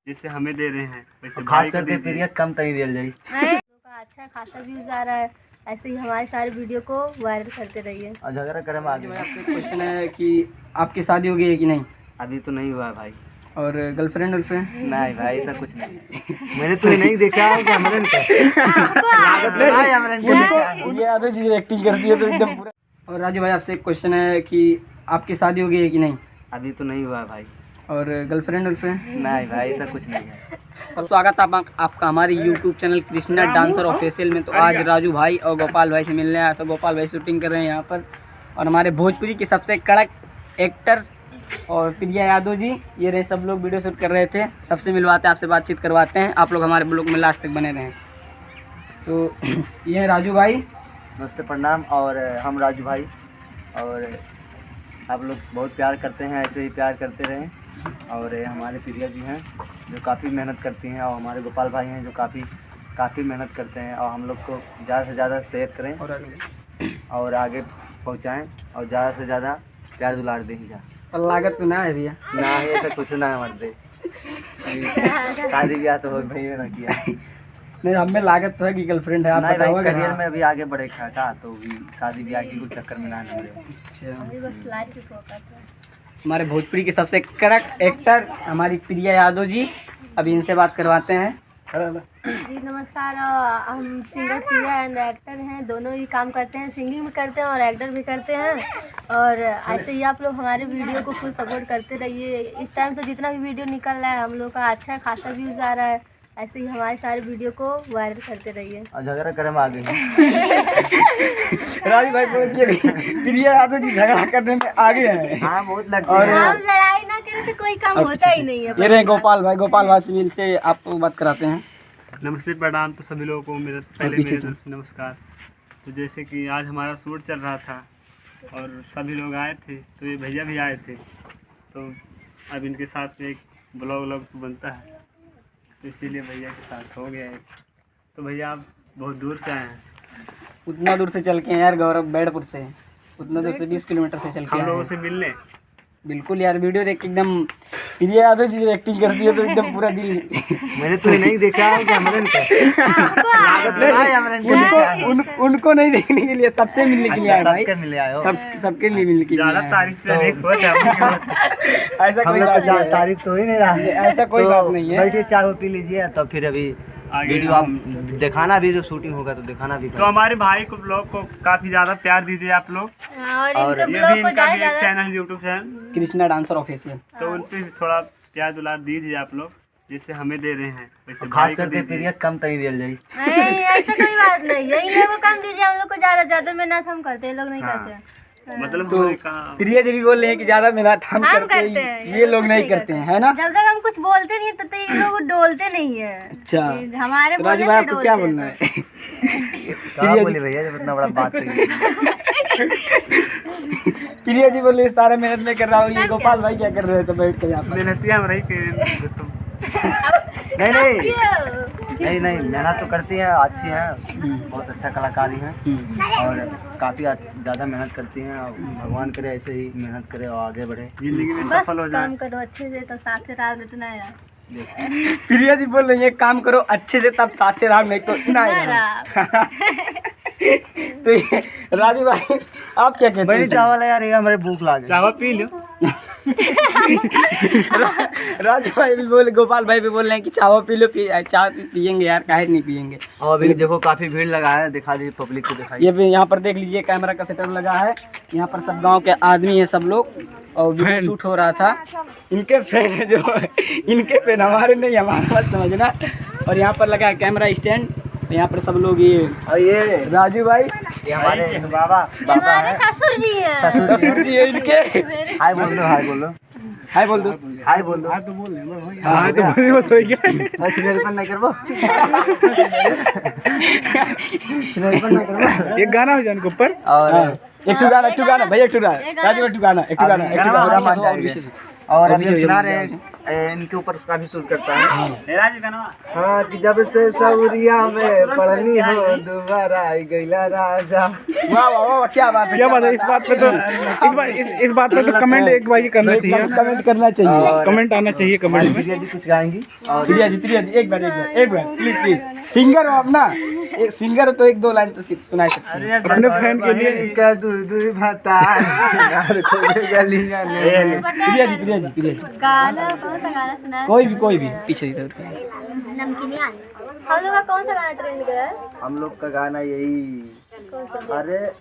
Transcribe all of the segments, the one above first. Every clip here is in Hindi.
जैसे हमें दे रहे हैं वैसे खास करके पीरियड कम तरी दिया जाए। अच्छा खासा व्यूज आ रहा है, ऐसे ही हमारे सारे वीडियो को वायरल करते रहिए। और झगड़ा करे में आगे। आपसे क्वेश्चन है कि आपकी शादी हो गई है कि नहीं, अभी तो नहीं हुआ भाई। और गर्लफ्रेंड वर्लफ्रेंड? नहीं भाई ऐसा कुछ नहीं। मैंने तो नहीं देखा है कैमरन का। ये आधे चीज एक्टिंग करती है तो एकदम पूरा। और राजू भाई आपसे एक क्वेश्चन है कि आपकी शादी हो गई है कि नहीं, अभी तो नहीं हुआ भाई। और गर्लफ्रेंड वर्लफ्रेंड? नहीं भाई ऐसा कुछ नहीं है। और स्वागत है आपका हमारे YouTube channel Krishna dancer official में। तो आज राजू भाई और गोपाल भाई से मिलने आया। तो गोपाल भाई शूटिंग कर रहे हैं यहाँ पर, और हमारे भोजपुरी के सबसे कड़क एक्टर और प्रिया यादव जी ये रहे, सब लोग वीडियो शूट कर रहे थे। सबसे मिलवाते हैं, आपसे बातचीत करवाते हैं। आप लोग हमारे ब्लॉग में लास्ट तक बने रहें। तो ये है राजू भाई। नमस्ते प्रणाम। और हम राजू भाई, और आप लोग बहुत प्यार करते हैं, ऐसे ही प्यार करते रहें। और हमारे प्रिया जी हैं जो काफ़ी मेहनत करती हैं, और हमारे गोपाल भाई हैं जो काफ़ी मेहनत करते हैं। और हम लोग को ज़्यादा से ज़्यादा शेयर करें और आगे पहुँचाएँ, और ज़्यादा से ज़्यादा प्यार दुलार दें। जा और लागत तो ना है भैया, ना है ऐसा कुछ ना है मत दे। शादी ब्याह तो हो भाई ना किया। नहीं, हमें लागत तो है कि गर्लफ्रेंड है। आप नहीं बताओ भाई, करियर में अभी आगे बढ़े था तो भी शादी ब्याह की कुछ चक्कर में ना लगे। अच्छा, अभी बस लाइफ पे फोकस है। हमारे भोजपुरी के सबसे कड़क एक्टर हमारी प्रिया यादव जी, अभी इनसे बात करवाते हैं। जी नमस्कार। हम सिंगर प्रिया एंड एक्टर हैं, दोनों ही काम करते हैं, सिंगिंग भी करते हैं और एक्टर भी करते हैं। और ऐसे ही आप लोग हमारे वीडियो को फुल सपोर्ट करते रहिए। इस टाइम तो जितना भी वीडियो निकल रहा है हम लोग का अच्छा खासा व्यूज़ आ रहा है, ऐसे ही हमारे सारे वीडियो को वायरल करते रहिए। और झगड़ा करे में आगे। राजू भाई बोलिए, प्रिया यादव जी झगड़ा करने में आगे हैं। हाँ बहुत लड़ते और हैं। हम लड़ाई ना करें तो कोई काम होता ही नहीं है। ये रहे गोपाल भाई। गोपाल भाई सिविल से आपको बात कराते हैं। नमस्ते प्रणाम। तो सभी लोगों को मेरे पहले मेरे तरफ से नमस्कार। तो जैसे कि आज हमारा शूट चल रहा था और सभी लोग आए थे, तो ये भैया भी आए थे, तो अब इनके साथ में एक ब्लॉग बनता है, तो इसीलिए भैया के साथ हो गया एक। तो भैया आप बहुत दूर से आए हैं। उतना दूर से चल के यार, गौरव बैडपुर से, उतना दूर से 20 किलोमीटर से चल के हम आए लोगों हैं। से मिलने। बिल्कुल यार, वीडियो देख के एकदम प्रिया यादव जी एक्टिंग करती है तो एकदम पूरा दिल। मैंने तो नहीं देखा है कैमरन का। उनको नहीं देखने के लिए, सबसे मिलने के लिए आए भाई। सबके मिले आए हो। सबके लिए मिलने के लिए ज़्यादा आए हैं। तारीफ से नहीं हो जाए। ऐसा हम कोई लोग बात तो नहीं है। तारीफ तो हो ही नहीं रहा। ऐसा कोई बात नहीं है। बैठिए चाय पी लीजिए, तो फिर अभी आगे वीडियो आप दिखाना भी, जो शूटिंग होगा तो दिखाना भी। तो हमारे भाई को ब्लॉग को काफ़ी ज़्यादा प्यार दीजिए आप लोग। और ये इनके भी ब्लॉग को इनका भी एक ज़्यादा channel YouTube channel, Krishna dancer official. तो उन पर भी थोड़ा प्यार दुलार दीजिए आप लोग, जैसे हमें दे रहे हैं वैसे खास भाई को करके दीजिए। पीरियड कम तरी दिया जाए। नहीं, ऐसा कोई बात नहीं है। इन लोगों को कम दीजिए, हम लोग को ज़्यादा मेहनत हम करते हैं, ये लोग नहीं करते हैं। मतलब तो हमारे का प्रिया जी भी बोल रहे हैं कि ज्यादा मेहनत हम करते हैं, ये लोग नहीं करते हैं, है ना? जब तक हम कुछ बोलते नहीं तब तक ये लोग डोलते नहीं है। अच्छा, हमारे तो राजू बोलने भाई से आपको क्या डोलते बोलना हैं। है? क्या बोले भैया जब इतना बड़ा बात कही। प्रिया जी बोले सारा मेहनत में कर रहा हूँ, ये गोपाल भाई क्या कर रहे थे बैठ के यहाँ पर? मेहनती हम रही के तुम। नहीं मेहनत तो करती हैं, अच्छी हैं, बहुत अच्छा कलाकारी हैं, और काफ़ी ज़्यादा मेहनत करती हैं। और भगवान करे ऐसे ही मेहनत करे और आगे बढ़े। जिंदगी में बस सफल हो जाए। काम करो अच्छे से तो साथ से राह तो नहीं रहा। प्रिया जी बोल रही है काम करो अच्छे से तब साथे राम, नहीं तो ना नहीं रहा। तो ये राजू भाई आप क्या कहते बड़ी हैं? चावल है यार, ये हमारे भूख लागे। चावल पी लो। राजू भाई भी बोले, गोपाल भाई भी बोल रहे हैं कि चावल पी लो। चाय पियेंगे यार, काहे नहीं पियेंगे। और अभी देखो काफ़ी भीड़ लगा है, दिखा दीजिए पब्लिक को दिखाइए। ये भी यहाँ पर देख लीजिए, कैमरा का सेटअप लगा है। यहाँ पर सब गांव के आदमी है, सब लोग, और वीडियो शूट हो रहा था। इनके फैन है जो, इनके फैन, हमारे नहीं, हमारा मत समझना। और यहाँ पर लगा है कैमरा स्टैंड, तो यहाँ पर सब लोग ये, और ये राजू भाई ये हमारे बाबा हमारे ससुर जी हैं। ससुर जी है इनके। हाय बोल दो, हाय बोल दो, हाय बोल दो। हाय बोल दो। हाँ तो बोलिए वो तो क्या। चिनेरपन नहीं करबो। चिनेरपन नहीं करबो। एक गाना हो जाए उनके ऊपर। और एक टू गाना भैया, एक टू गाना राजू, एक टू गाना और अभी सुना रहे हैं इनके ऊपर काफी शूट करता है। मेरा जी गाना हाँ कि जब से सवरिया में पढ़नी हो दोबारा आई गईला राजा। वाह वाह वाह, क्या बात है, क्या बात है। इस बात पे तो कमेंट एक बार करना चाहिए, कमेंट करना चाहिए, कमेंट आना चाहिए कमेंट में। प्रिया जी कुछ गाएंगी और प्रिया जी एक बार प्लीज प्लीज। सिंगर हो अपना, एक सिंगर हो तो एक दो लाइन तो सुना सकते हैं अपने फैन के लिए। का दूध भाता गलियां में। प्रिया जी गाना कौन सा गाना सुना है? कोई भी पीछे की तरफ। नमकीन हम लोग का कौन सा गाना ट्रेंड गया है? हम लोग का गाना यही, अरे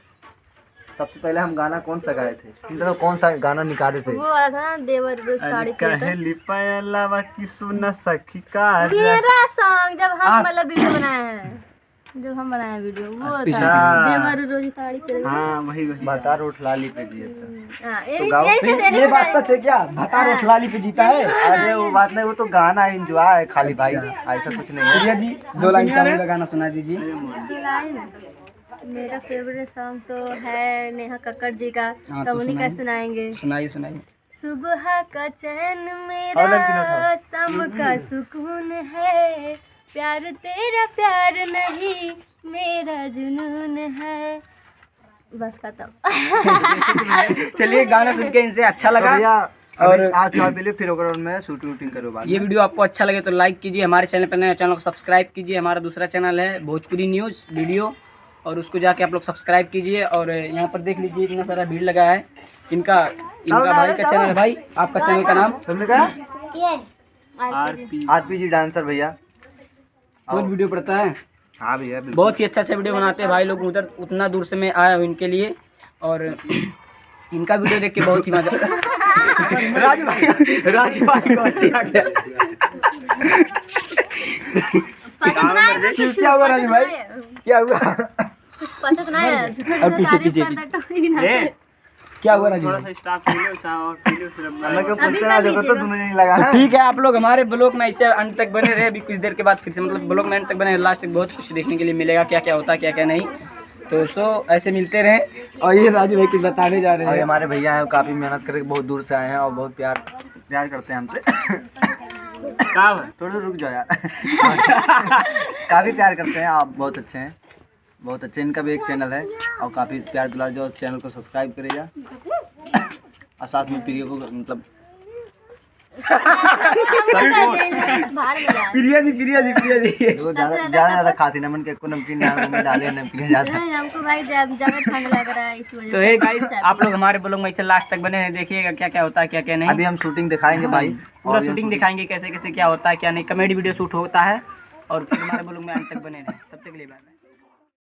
सबसे पहले हम गाना कौन सा गाए थे, इन दोनों कौन सा गाना निकाले थे? वो वाला था ना, देवर रोज साड़ी कहे लिपाया लावा की सुना सखी का मेरा सॉन्ग जब हम मतलब वीडियो बनाए हैं, जब हम बनाए वीडियो वो था देवर रोज साड़ी पहन। हाँ वही बता रोट लाली पे दिए थे। हाँ, ये बात सच है क्या? भता रोठलाली पे जीता है। अरे वो बात नहीं, वो तो गाना एंजॉय है खाली भाई, ऐसा कुछ नहीं है। प्रिया जी 2 लाइन चालू का गाना सुना दीजिए। मेरा फेवरेट सॉन्ग तो है नेहा कक्कड़ जी का, हाँ, तो तो उन्हीं का सुनाएंगे। सुनाइए। सुबह का चैन मेरा, शाम का सुकून है, प्यार तेरा प्यार नहीं मेरा जुनून है। बस खत्म। चलिए गाना सुन के इनसे अच्छा लगा। और आज चाय पी लो, फिर अगर मैं शूटिंग करो बाद। ये वीडियो आपको अच्छा लगे तो लाइक कीजिए, हमारे चैनल पर नए चैनल को सब्सक्राइब कीजिए। हमारा दूसरा चैनल है भोजपुरी न्यूज़ वीडियो, और उसको जाके आप लोग सब्सक्राइब कीजिए। और यहाँ पर देख लीजिए इतना सारा भीड़ लगा है। इनका भाई का चैनल है। भाई आपका चैनल का नाम? तुमने कहा आरपी आरपीजी डांसर भैया। बहुत वीडियो पड़ता है। हाँ भैया बिल्कुल। बहुत ही अच्छा वीडियो बनाते हैं भाई लोग। उधर उतना दूर से मैं आया हूँ इनके लिए, और इनका वीडियो देख के बहुत ही मजा। राजू भाई को हंसी आ गया। क्या हुआ राजू भाई, क्या हुआ? अब पीछे क्या हुआ राजू थोड़ा भाई? सा स्टाफ पी लो चाहे और पी लो फिर अपना मैं पूछते ना देखो तो दोनों नहीं लगा तो है। ठीक है, आप लोग हमारे ब्लॉग में ऐसे अंत तक बने रहे। अभी कुछ देर के बाद फिर से मतलब ब्लॉग में अंत तक बने, लास्ट तक बहुत कुछ देखने के लिए मिलेगा, क्या क्या होता है क्या क्या नहीं। तो ऐसे मिलते रहे। और ये राजू भाई कुछ बताने जा रहे और हैं। हमारे भैया हैं, काफी मेहनत करके बहुत दूर से आए हैं और बहुत प्यार करते हैं हमसे। क्या है? थोड़ा रुक जाओ यार। काफी प्यार करते हैं, आप बहुत अच्छे हैं, बहुत अच्छे। इनका भी एक चैनल है और काफी प्यार दुलार, जो चैनल को सब्सक्राइब करेगा और साथ में प्रिया को मतलब प्रिया जी वो ज्यादा खाती नमन के को नमकीन में डाले नमकीन ज्यादा। हमको भाई ज्यादा ठंड लग रहा है इस वजह तो हे गाइस, आप लोग हमारे ब्लॉग में ऐसे लास्ट तक बने रहे, देखिएगा क्या क्या होता है क्या क्या नहीं। अभी हम शूटिंग दिखाएंगे भाई, पूरा शूटिंग दिखाएंगे कैसे कैसे क्या होता है क्या नहीं। कॉमेडी वीडियो शूट होता है, और हमारे ब्लॉग में अंत तक बने रहे। तब तक के लिए बाय।